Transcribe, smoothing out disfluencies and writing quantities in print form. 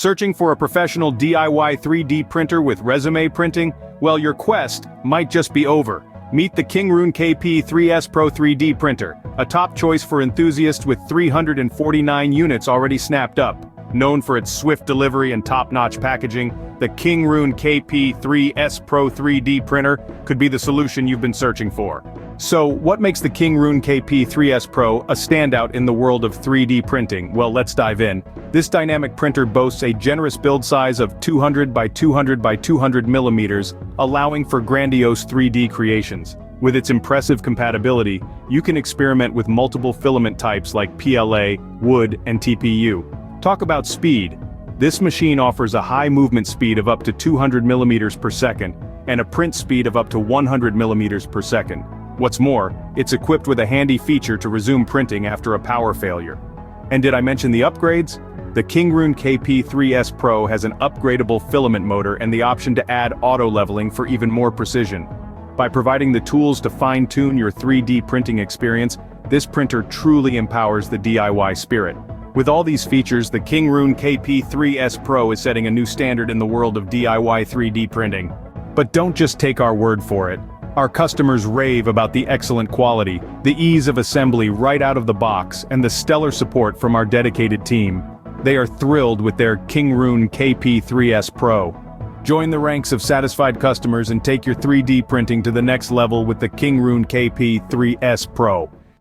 Searching for a professional DIY 3D printer with resume printing? Well, your quest might just be over. Meet the KINGROON KP3S Pro 3D printer, a top choice for enthusiasts with 349 units already snapped up. Known for its swift delivery and top-notch packaging, the KINGROON KP3S Pro 3D printer could be the solution you've been searching for. So, what makes the KINGROON KP3S Pro a standout in the world of 3D printing? Well, let's dive in. This dynamic printer boasts a generous build size of 200 by 200 by 200 millimeters, allowing for grandiose 3D creations. With its impressive compatibility, you can experiment with multiple filament types like PLA, wood, and TPU. Talk about speed. This machine offers a high movement speed of up to 200 millimeters per second, and a print speed of up to 100 millimeters per second. What's more, it's equipped with a handy feature to resume printing after a power failure. And did I mention the upgrades? The KINGROON KP3S Pro has an upgradable filament motor and the option to add auto leveling for even more precision. By providing the tools to fine-tune your 3D printing experience, this printer truly empowers the DIY spirit. With all these features, the KINGROON KP3S Pro is setting a new standard in the world of DIY 3D printing. But don't just take our word for it. Our customers rave about the excellent quality, the ease of assembly right out of the box, and the stellar support from our dedicated team. They are thrilled with their KINGROON KP3S Pro. Join the ranks of satisfied customers and take your 3D printing to the next level with the KINGROON KP3S Pro.